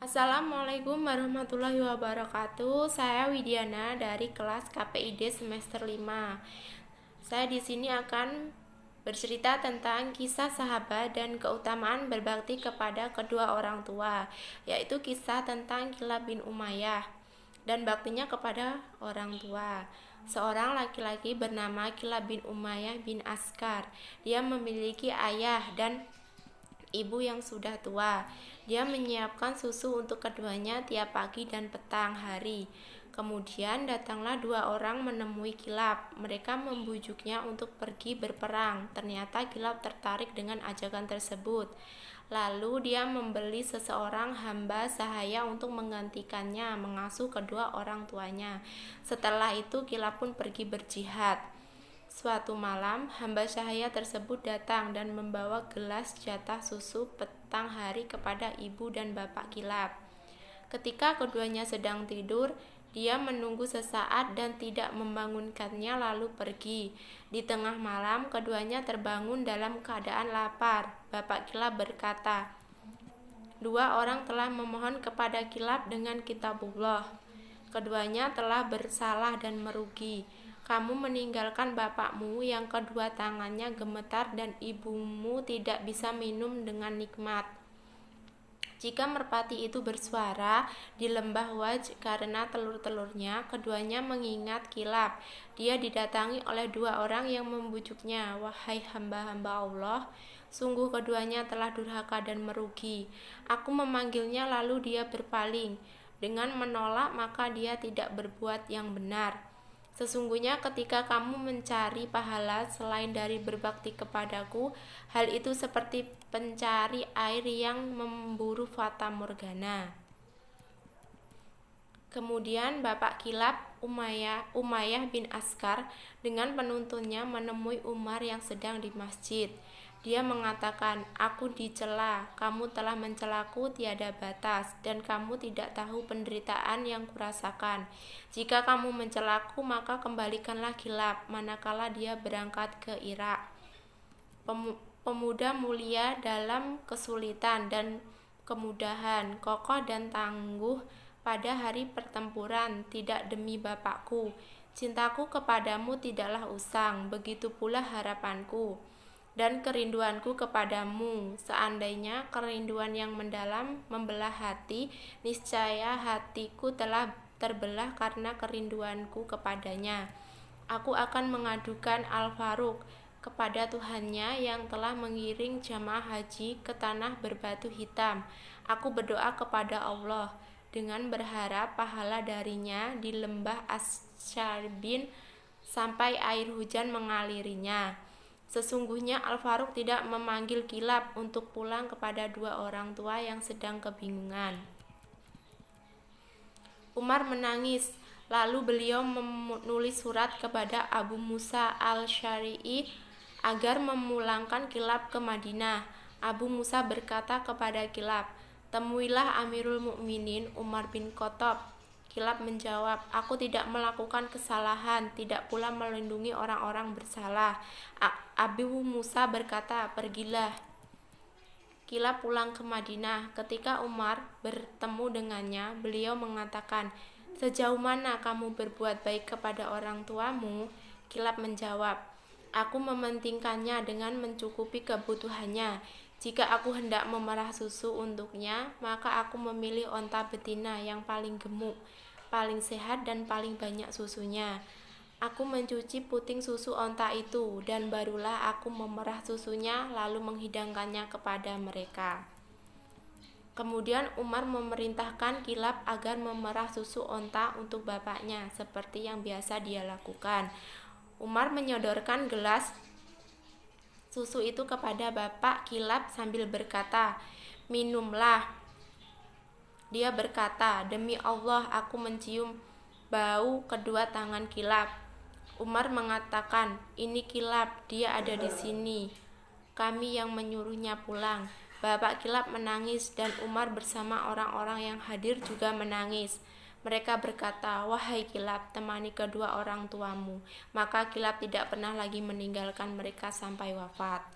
Assalamualaikum warahmatullahi wabarakatuh. Saya Widiana dari kelas KPID semester 5. Saya di sini akan bercerita tentang kisah sahabat dan keutamaan berbakti kepada kedua orang tua, yaitu kisah tentang Kilab bin Umayyah dan baktinya kepada orang tua. Seorang laki-laki bernama Kilab bin Umayyah bin Askar. Dia memiliki ayah dan ibu yang sudah tua. Dia menyiapkan susu untuk keduanya tiap pagi dan petang hari. Kemudian datanglah dua orang menemui Kilab. Mereka membujuknya untuk pergi berperang. Ternyata Kilab tertarik dengan ajakan tersebut. Lalu dia membeli seseorang hamba sahaya untuk menggantikannya mengasuh kedua orang tuanya. Setelah itu Kilab pun pergi berjihad. Suatu malam, hamba sahaya tersebut datang dan membawa gelas jatah susu petang hari kepada ibu dan bapak Kilab. Ketika keduanya sedang tidur, dia menunggu sesaat dan tidak membangunkannya lalu pergi. Di tengah malam, keduanya terbangun dalam keadaan lapar. Bapak Kilab berkata, "Dua orang telah memohon kepada Kilab dengan kitabullah. Keduanya telah bersalah dan merugi. Kamu meninggalkan bapakmu yang kedua tangannya gemetar dan ibumu tidak bisa minum dengan nikmat. Jika merpati itu bersuara di lembah Waj karena telur-telurnya, keduanya mengingat Kilab. Dia didatangi oleh dua orang yang membujuknya, 'Wahai hamba-hamba Allah, sungguh keduanya telah durhaka dan merugi. Aku memanggilnya lalu dia berpaling. Dengan menolak maka dia tidak berbuat yang benar. Sesungguhnya ketika kamu mencari pahala selain dari berbakti kepadaku, hal itu seperti pencari air yang memburu fata morgana.' Kemudian Bapak Kilab, Umayyah bin Askar, dengan penuntunnya menemui Umar yang sedang di masjid. Dia mengatakan, 'Aku dicela, kamu telah mencelaku tiada batas, dan kamu tidak tahu penderitaan yang kurasakan. Jika kamu mencelaku, maka kembalikanlah Kilab, manakala dia berangkat ke Irak. Pemuda mulia dalam kesulitan dan kemudahan, kokoh dan tangguh pada hari pertempuran, tidak demi bapakku. Cintaku kepadamu tidaklah usang, begitu pula harapanku dan kerinduanku kepadamu. Seandainya kerinduan yang mendalam membelah hati, niscaya hatiku telah terbelah karena kerinduanku kepadanya. Aku akan mengadukan Al-Faruq kepada Tuhannya yang telah mengiring jamaah haji ke tanah berbatu hitam. Aku berdoa kepada Allah dengan berharap pahala darinya di lembah Asyarbin sampai air hujan mengalirinya. Sesungguhnya Al-Faruq tidak memanggil Kilab untuk pulang kepada dua orang tua yang sedang kebingungan.' Umar menangis. Lalu beliau menulis surat kepada Abu Musa al-Syari'i agar memulangkan Kilab ke Madinah. Abu Musa berkata kepada Kilab, 'Temuilah Amirul Mukminin Umar bin Khattab.' Kilab menjawab, 'Aku tidak melakukan kesalahan, tidak pula melindungi orang-orang bersalah.' Abu Musa berkata, 'Pergilah.' Kilab pulang ke Madinah. Ketika Umar bertemu dengannya, beliau mengatakan, 'Sejauh mana kamu berbuat baik kepada orang tuamu?' Kilab menjawab, 'Aku mementingkannya dengan mencukupi kebutuhannya. Jika aku hendak memerah susu untuknya, maka aku memilih onta betina yang paling gemuk, paling sehat dan paling banyak susunya. Aku mencuci puting susu onta itu, dan barulah aku memerah susunya lalu menghidangkannya kepada mereka.' Kemudian Umar memerintahkan Kilab agar memerah susu onta untuk bapaknya, seperti yang biasa dia lakukan. Umar menyodorkan gelas susu itu kepada bapak Kilab sambil berkata, 'Minumlah.' Dia berkata, 'Demi Allah, aku mencium bau kedua tangan Kilab.' Umar mengatakan, 'Ini Kilab, dia ada di sini. Kami yang menyuruhnya pulang.' Bapak Kilab menangis dan Umar bersama orang-orang yang hadir juga menangis. Mereka berkata, 'Wahai Kilab, temani kedua orang tuamu.' Maka Kilab tidak pernah lagi meninggalkan mereka sampai wafat.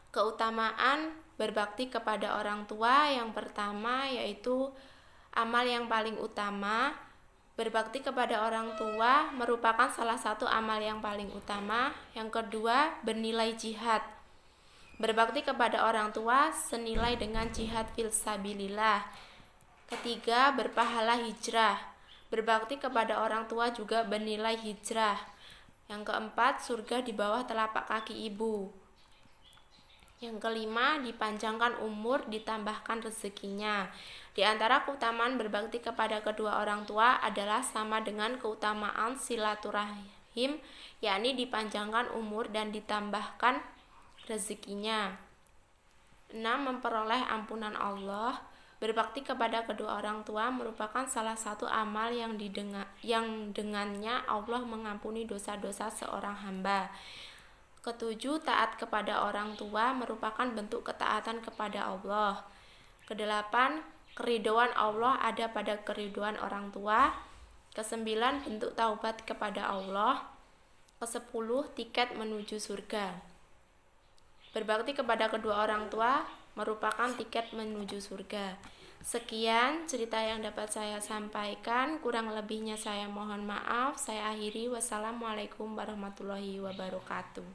Keutamaan berbakti kepada orang tua yang pertama yaitu amal yang paling utama. Berbakti kepada orang tua merupakan salah satu amal yang paling utama. Yang kedua, bernilai jihad. Berbakti kepada orang tua senilai dengan jihad fisabilillah. Ketiga, berpahala hijrah. Berbakti kepada orang tua juga bernilai hijrah. Yang keempat, surga di bawah telapak kaki ibu. Yang kelima, dipanjangkan umur, ditambahkan rezekinya. Di antara keutamaan berbakti kepada kedua orang tua adalah sama dengan keutamaan silaturahim, yakni dipanjangkan umur dan ditambahkan rezekinya. 6. Memperoleh ampunan Allah. Berbakti kepada kedua orang tua merupakan salah satu amal yang dengannya Allah mengampuni dosa-dosa seorang hamba. Ketujuh, taat kepada orang tua merupakan bentuk ketaatan kepada Allah. Kedelapan, keridhaan Allah ada pada keridhaan orang tua. Kesembilan, bentuk taubat kepada Allah. Kesepuluh, tiket menuju surga. Berbakti kepada kedua orang tua merupakan tiket menuju surga. Sekian cerita yang dapat saya sampaikan, kurang lebihnya saya mohon maaf. Saya akhiri, wassalamualaikum warahmatullahi wabarakatuh.